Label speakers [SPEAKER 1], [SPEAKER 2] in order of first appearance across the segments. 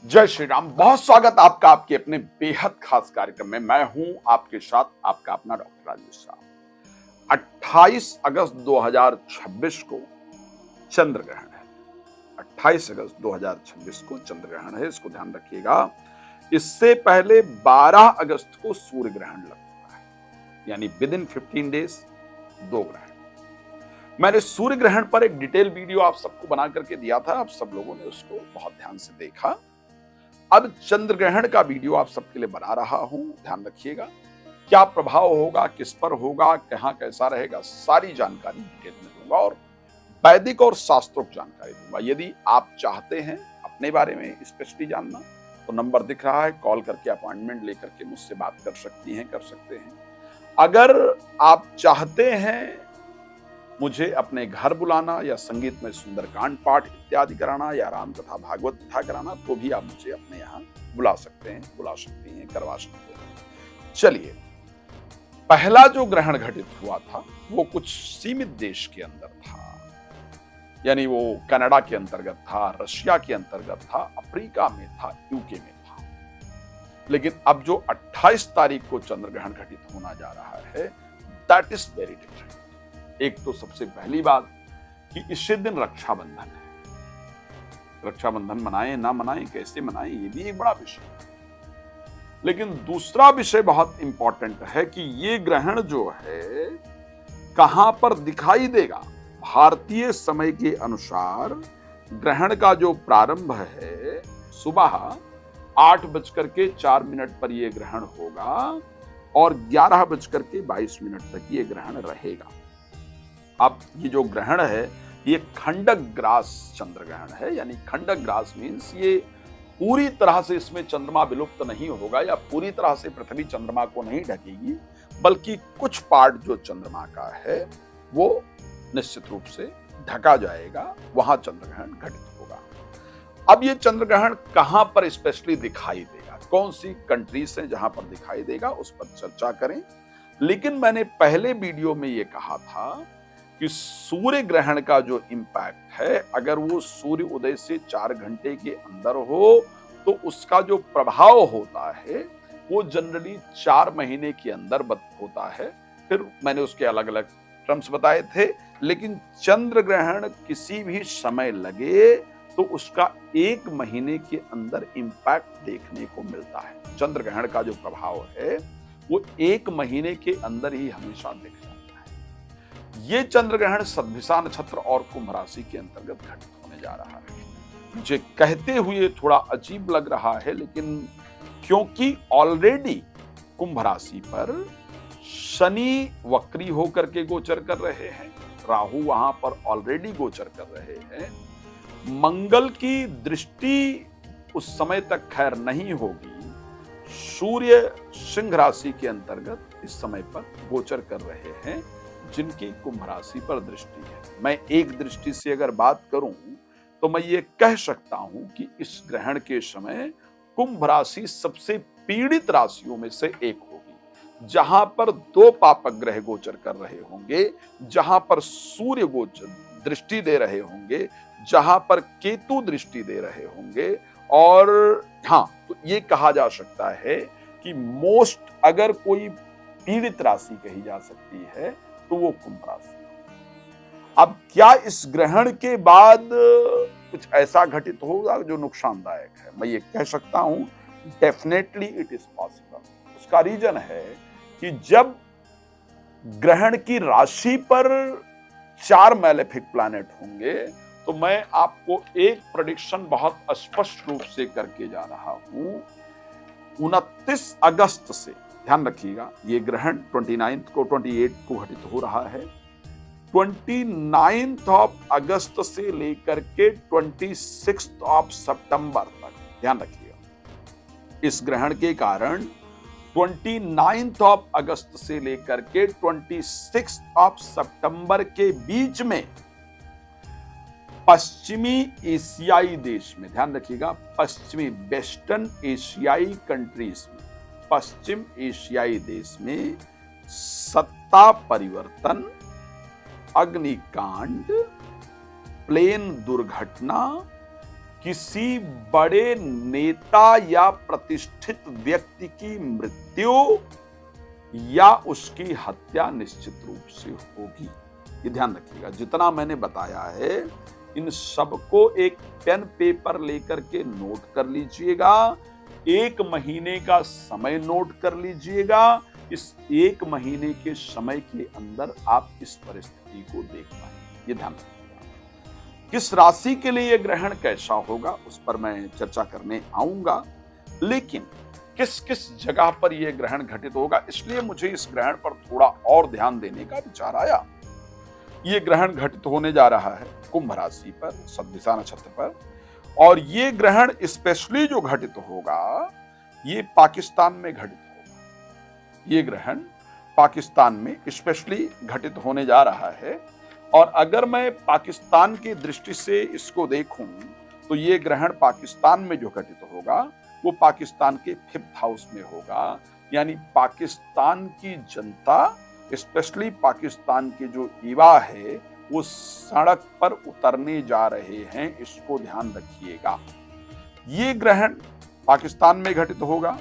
[SPEAKER 1] जय श्री राम। बहुत स्वागत आपका आपके अपने बेहद खास कार्यक्रम में। मैं हूं आपके साथ आपका अपना डॉक्टर राजेश साहब। 28 अगस्त 2026 को चंद्र ग्रहण है। 28 अगस्त 2026 को चंद्र ग्रहण है, इसको ध्यान रखिएगा। इससे पहले 12 अगस्त को सूर्य ग्रहण लग चुका है, यानी विद इन 15 डेज 2 ग्रहण। मैंने सूर्य ग्रहण पर एक डिटेल वीडियो आप सबको बना करके दिया था, आप सब लोगों ने उसको बहुत ध्यान से देखा। अब चंद्र ग्रहण का वीडियो आप सबके लिए बना रहा हूं, ध्यान रखिएगा। क्या प्रभाव होगा, किस पर होगा, कहां कैसा रहेगा, सारी जानकारी डिटेल में दूंगा और वैदिक और शास्त्रोक्त जानकारी दूंगा। यदि आप चाहते हैं अपने बारे में स्पेशली जानना तो नंबर दिख रहा है, कॉल करके अपॉइंटमेंट लेकर के मुझसे बात कर सकती हैं, कर सकते हैं। अगर आप चाहते हैं मुझे अपने घर बुलाना या संगीत में सुंदरकांड पाठ इत्यादि कराना या राम कथा भागवत कथा कराना, तो भी आप मुझे अपने यहाँ बुला सकते हैं, बुला सकती हैं, करवा सकते हैं। चलिए, पहला जो ग्रहण घटित हुआ था वो कुछ सीमित देश के अंदर था, यानी वो कनाडा के अंतर्गत था, रशिया के अंतर्गत था, अफ्रीका में था, यूके में था। लेकिन अब जो 28 तारीख को चंद्र ग्रहण घटित होना जा रहा है, दैट इज वेरी डिफरेंट। एक तो सबसे पहली बात कि इसी दिन रक्षाबंधन है। रक्षाबंधन मनाएं ना मनाएं, कैसे मनाएं, ये भी एक बड़ा विषय है। लेकिन दूसरा विषय बहुत इंपॉर्टेंट है कि ये ग्रहण जो है कहां पर दिखाई देगा। भारतीय समय के अनुसार ग्रहण का जो प्रारंभ है सुबह 8:04 पर यह ग्रहण होगा और 11:22 तक ये ग्रहण रहेगा। अब ये जो ग्रहण है ये खंडक ग्रास चंद्र ग्रहण है, यानी खंडक ग्रास मीन्स ये पूरी तरह से इसमें चंद्रमा विलुप्त नहीं होगा या पूरी तरह से पृथ्वी चंद्रमा को नहीं ढकेगी, बल्कि कुछ पार्ट जो चंद्रमा का है वो निश्चित रूप से ढका जाएगा, वहां चंद्र ग्रहण घटित होगा। अब ये चंद्र ग्रहण कहां पर स्पेशली दिखाई देगा, कौन सी कंट्रीज हैं जहां पर दिखाई देगा, उस पर चर्चा करें। लेकिन मैंने पहले वीडियो में ये कहा था कि सूर्य ग्रहण का जो इंपैक्ट है, अगर वो सूर्य उदय से 4 घंटे के अंदर हो तो उसका जो प्रभाव होता है वो जनरली 4 महीने के अंदर होता है। फिर मैंने उसके अलग अलग टर्म्स बताए थे। लेकिन चंद्र ग्रहण किसी भी समय लगे तो उसका 1 महीने के अंदर इंपैक्ट देखने को मिलता है। चंद्र ग्रहण का जो प्रभाव है वो 1 महीने के अंदर ही हमेशा दिख जाता है। ये चंद्र ग्रहण सद्भिषा नक्षत्र और कुंभ राशि के अंतर्गत घटित होने जा रहा है। मुझे कहते हुए थोड़ा अजीब लग रहा है, लेकिन क्योंकि ऑलरेडी कुंभ राशि पर शनि वक्री होकर के गोचर कर रहे हैं, राहु वहां पर ऑलरेडी गोचर कर रहे हैं, मंगल की दृष्टि उस समय तक खैर नहीं होगी, सूर्य सिंह राशि के अंतर्गत इस समय पर गोचर कर रहे हैं जिनकी कुंभ राशि पर दृष्टि है। मैं एक दृष्टि से अगर बात करूं तो मैं ये कह सकता हूं कि इस ग्रहण के समय कुंभ राशि सबसे पीड़ित राशियों में से एक होगी, जहां पर 2 पापक ग्रह गोचर कर रहे होंगे, जहां पर सूर्य गोचर दृष्टि दे रहे होंगे, जहां पर केतु दृष्टि दे रहे होंगे। और हाँ, तो ये कहा जा सकता है कि मोस्ट अगर कोई पीड़ित राशि कही जा सकती है तो वो कुंभ राशि। अब क्या इस ग्रहण के बाद कुछ ऐसा घटित होगा जो नुकसानदायक है? मैं ये कह सकता हूं डेफिनेटली इट इज पॉसिबल। उसका रीजन है कि जब ग्रहण की राशि पर 4 मैलेफिक प्लैनेट होंगे तो मैं आपको एक प्रेडिक्शन बहुत स्पष्ट रूप से करके जा रहा हूं। 29 अगस्त से, ध्यान रखिएगा, ये ग्रहण 28 को घटित हो रहा है। 29 अगस्त से लेकर के 26 सितंबर तक, ध्यान रखिएगा, इस ग्रहण के कारण 29 अगस्त से लेकर के 26 सितंबर के बीच में पश्चिमी एशियाई देश में, ध्यान रखिएगा, पश्चिमी वेस्टर्न एशियाई कंट्रीज में, पश्चिम एशियाई देश में सत्ता परिवर्तन, अग्निकांड, प्लेन दुर्घटना, किसी बड़े नेता या प्रतिष्ठित व्यक्ति की मृत्यु या उसकी हत्या निश्चित रूप से होगी। ये ध्यान रखिएगा, जितना मैंने बताया है इन सबको एक पेन पेपर लेकर के नोट कर लीजिएगा। 1 महीने का समय नोट कर लीजिएगा। इस 1 महीने के समय के अंदर आप इस परिस्थिति को देख पाएंगे। ये ध्यान रखिएगा। किस राशि के लिए यह ग्रहण कैसा होगा उस पर मैं चर्चा करने आऊंगा, लेकिन किस किस जगह पर यह ग्रहण घटित होगा, इसलिए मुझे इस ग्रहण पर थोड़ा और ध्यान देने का विचार आया। ये ग्रहण घटित होने जा रहा है कुंभ राशि पर, सद्दिशा नक्षत्र पर, और ये ग्रहण स्पेशली जो घटित होगा ये पाकिस्तान में घटित होगा। ये ग्रहण पाकिस्तान में स्पेशली घटित होने जा रहा है। और अगर मैं पाकिस्तान की दृष्टि से इसको देखूं तो ये ग्रहण पाकिस्तान में जो घटित होगा वो पाकिस्तान के 5th हाउस में होगा। यानी पाकिस्तान की जनता, स्पेशली पाकिस्तान के जो युवा है, वो सड़क पर उतरने जा रहे हैं। इसको ध्यान रखिएगा। ये ग्रहण पाकिस्तान में घटित होगा।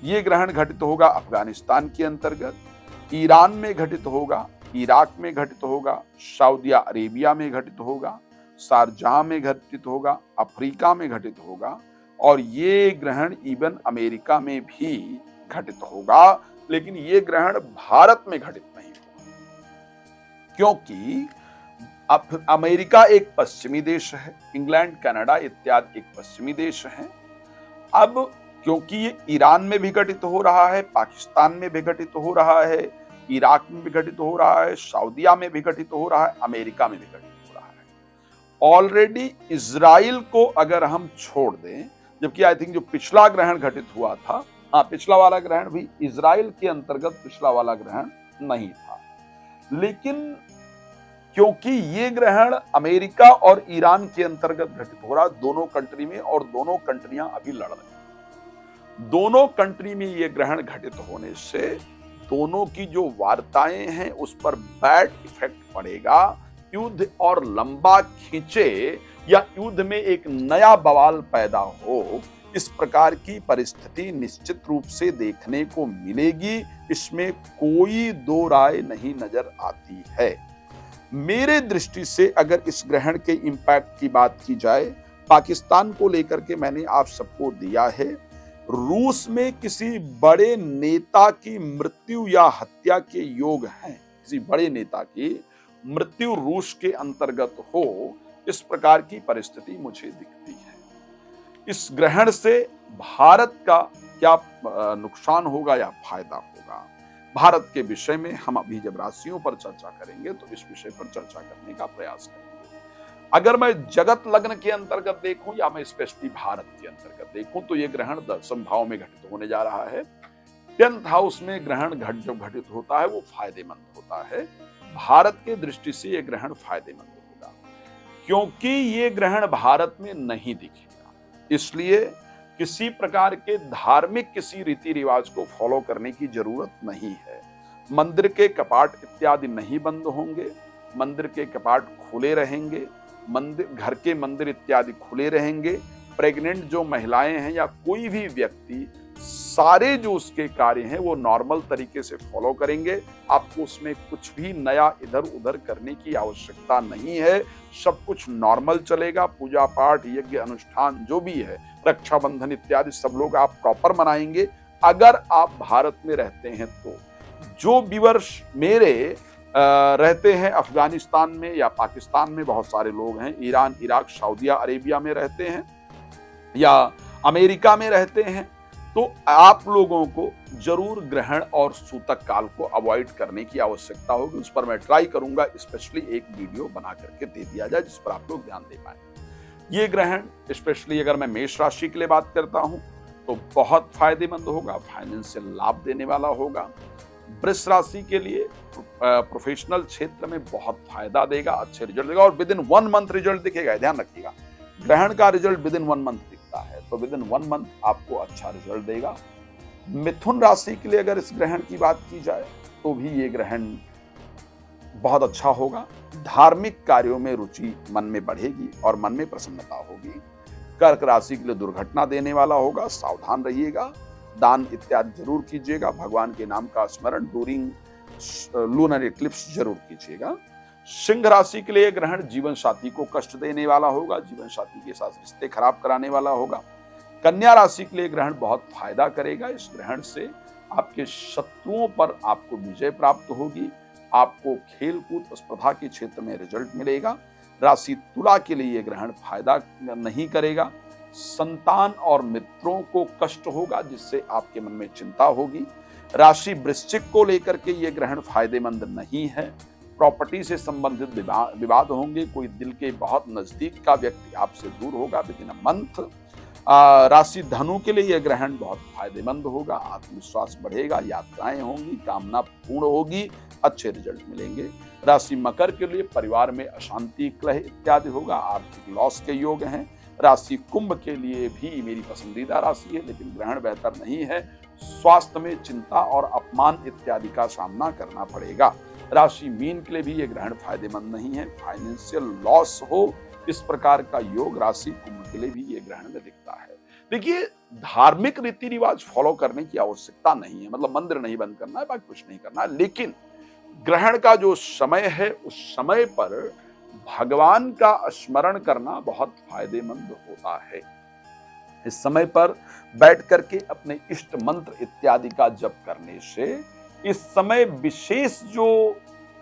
[SPEAKER 1] ये ग्रहण घटित होगा अफगानिस्तान के अंतर्गत, ईरान में घटित होगा, इराक में घटित होगा, सऊदी अरेबिया में घटित होगा, शारजाह में घटित होगा, अफ्रीका में घटित होगा, और ये ग्रहण इवन अमेरिका में भी घटित होगा। लेकिन ये ग्रहण भारत में घटित नहीं होगा, क्योंकि अब अमेरिका एक पश्चिमी देश है, इंग्लैंड, कनाडा इत्यादि एक पश्चिमी देश है। अब क्योंकि ये ईरान में भी घटित हो रहा है, पाकिस्तान में भी घटित हो रहा है, इराक में भी घटित हो रहा है, सऊदीया में भी घटित हो रहा है, अमेरिका में भी घटित हो रहा है। ऑलरेडी इजराइल को अगर हम छोड़ दें, जबकि आई थिंक जो पिछला ग्रहण घटित हुआ था, पिछला वाला ग्रहण भी इजराइल के अंतर्गत पिछला वाला ग्रहण नहीं था, लेकिन क्योंकि ये ग्रहण अमेरिका और ईरान के अंतर्गत घटित हो रहा है दोनों कंट्री में, और दोनों कंट्रियां अभी लड़ रही हैं। दोनों कंट्री में ये ग्रहण घटित होने से दोनों की जो वार्ताएं हैं उस पर बैड इफेक्ट पड़ेगा। युद्ध और लंबा खींचे या युद्ध में एक नया बवाल पैदा हो, इस प्रकार की परिस्थिति निश्चित रूप से देखने को मिलेगी। इसमें कोई दो राय नहीं नजर आती है। मेरे दृष्टि से अगर इस ग्रहण के इंपैक्ट की बात की जाए, पाकिस्तान को लेकर के मैंने आप सबको दिया है। रूस में किसी बड़े नेता की मृत्यु या हत्या के योग हैं, किसी बड़े नेता की मृत्यु रूस के अंतर्गत हो, इस प्रकार की परिस्थिति मुझे दिखती है। इस ग्रहण से भारत का क्या नुकसान होगा या फायदा होगा, भारत के विषय में हम अभी जब राशियों पर चर्चा करेंगे तो इस विषय पर चर्चा करने का प्रयास करेंगे। अगर मैं जगत लग्न के अंतर्गत देखूं या मैं स्पेशली भारत के अंतर्गत देखूं तो ये ग्रहण 10वें भाव में घटित होने जा रहा है। 10th हाउस में ग्रहण जब घटित होता है वो फायदेमंद होता है। भारत के दृष्टि से ये ग्रहण फायदेमंद होगा, क्योंकि ये ग्रहण भारत में नहीं दिखेगा। इसलिए किसी प्रकार के धार्मिक किसी रीति रिवाज को फॉलो करने की जरूरत नहीं है। मंदिर के कपाट इत्यादि नहीं बंद होंगे, मंदिर के कपाट खुले रहेंगे, घर के मंदिर इत्यादि खुले रहेंगे। प्रेग्नेंट जो महिलाएं हैं या कोई भी व्यक्ति, सारे जो उसके कार्य हैं वो नॉर्मल तरीके से फॉलो करेंगे। आपको उसमें कुछ भी नया इधर उधर करने की आवश्यकता नहीं है। सब कुछ नॉर्मल चलेगा। पूजा पाठ, यज्ञ, अनुष्ठान जो भी है, रक्षाबंधन इत्यादि सब लोग आप प्रॉपर मनाएंगे। अगर आप भारत में रहते हैं तो जो व्यूअर्स मेरे रहते हैं अफगानिस्तान में या पाकिस्तान में, बहुत सारे लोग हैं, ईरान, इराक, सऊदी अरेबिया में रहते हैं या अमेरिका में रहते हैं, तो आप लोगों को जरूर ग्रहण और सूतक काल को अवॉइड करने की आवश्यकता होगी। उस पर मैं ट्राई करूंगा, स्पेशली एक वीडियो बना करके दे दिया जाए जिस पर आप लोग ध्यान दे पाए। ये ग्रहण स्पेशली अगर मैं मेष राशि के लिए बात करता हूं तो बहुत फायदेमंद होगा, फाइनेंशियल लाभ देने वाला होगा। वृष राशि के लिए प्रोफेशनल क्षेत्र में बहुत फायदा देगा, अच्छे रिजल्ट देगा, और विद इन 1 मंथ रिजल्ट दिखेगा। ध्यान रखिएगा, ग्रहण का रिजल्ट विद इन 1 मंथ दिखता है, तो विद इन 1 मंथ आपको अच्छा रिजल्ट देगा। मिथुन राशि के लिए अगर इस ग्रहण की बात की जाए तो भी ये ग्रहण बहुत अच्छा होगा। धार्मिक कार्यों में रुचि मन में बढ़ेगी और मन में प्रसन्नता होगी। कर्क राशि के लिए दुर्घटना देने वाला होगा, सावधान रहिएगा। दान इत्यादि जरूर कीजिएगा। भगवान के नाम का स्मरण ड्यूरिंग लूनर इक्लिप्स जरूर कीजिएगा। सिंह राशि के लिए ग्रहण जीवन साथी को कष्ट देने वाला होगा, जीवन साथी के साथ रिश्ते खराब कराने वाला होगा। कन्या राशि के लिए ग्रहण बहुत फायदा करेगा। इस ग्रहण से आपके शत्रुओं पर आपको विजय प्राप्त होगी। आपको खेल कूद स्पर्धा के क्षेत्र में रिजल्ट मिलेगा। राशि तुला के लिए यह ग्रहण फायदा नहीं करेगा। संतान और मित्रों को कष्ट होगा, जिससे आपके मन में चिंता होगी। राशि वृश्चिक को लेकर के यह ग्रहण फायदेमंद नहीं है। प्रॉपर्टी से संबंधित विवाद होंगे। कोई दिल के बहुत नजदीक का व्यक्ति आपसे दूर होगा विद इन अ मंथ। राशि धनु के लिए यह ग्रहण बहुत फायदेमंद होगा। आत्मविश्वास बढ़ेगा, यात्राएं होंगी, कामना पूर्ण होगी, अच्छे रिजल्ट मिलेंगे। राशि मकर के लिए परिवार में अशांति, कलह इत्यादि होगा, आर्थिक लॉस के योग हैं। राशि कुंभ के लिए भी मेरी पसंदीदा राशि है, लेकिन ग्रहण बेहतर नहीं है। स्वास्थ्य में चिंता और अपमान इत्यादि का सामना करना पड़ेगा। राशि मीन के लिए भी यह ग्रहण फायदेमंद नहीं है। फाइनेंशियल लॉस हो, इस प्रकार का योग राशि कुंभ के लिए भी ये ग्रहण में दिखता है। देखिए, धार्मिक रीति रिवाज फॉलो करने की आवश्यकता नहीं है, मतलब मंदिर नहीं बंद करना है, बाकी कुछ नहीं करना है, लेकिन ग्रहण का जो समय है उस समय पर भगवान का स्मरण करना बहुत फायदेमंद होता है। इस समय पर बैठ करके अपने इष्ट मंत्र इत्यादि का जप करने से इस समय विशेष जो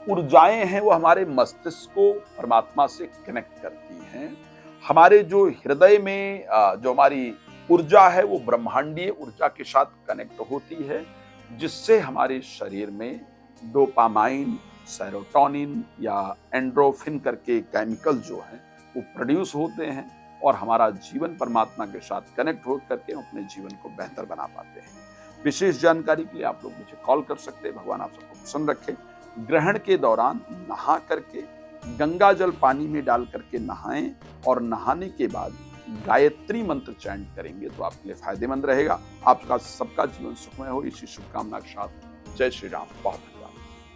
[SPEAKER 1] ऊर्जाएं हैं वो हमारे मस्तिष्क को परमात्मा से कनेक्ट करती हैं। हमारे जो हृदय में जो हमारी ऊर्जा है वो ब्रह्मांडीय ऊर्जा के साथ कनेक्ट होती है, जिससे हमारे शरीर में डोपामाइन, सेरोटोनिन या एंड्रोफिन करके केमिकल जो हैं वो प्रोड्यूस होते हैं और हमारा जीवन परमात्मा के साथ कनेक्ट हो करके हम अपने जीवन को बेहतर बना पाते हैं। विशेष जानकारी के लिए आप लोग मुझे कॉल कर सकते हैं। भगवान आप सबको प्रसन्न रखे। ग्रहण के दौरान नहा करके गंगा जल पानी में डाल करके नहाएं और नहाने के बाद गायत्री मंत्र चैंट करेंगे तो आपके लिए फायदेमंद रहेगा। आपका सबका जीवन सुखमय हो, इसी शुभकामना के साथ जय श्री राम। बहुत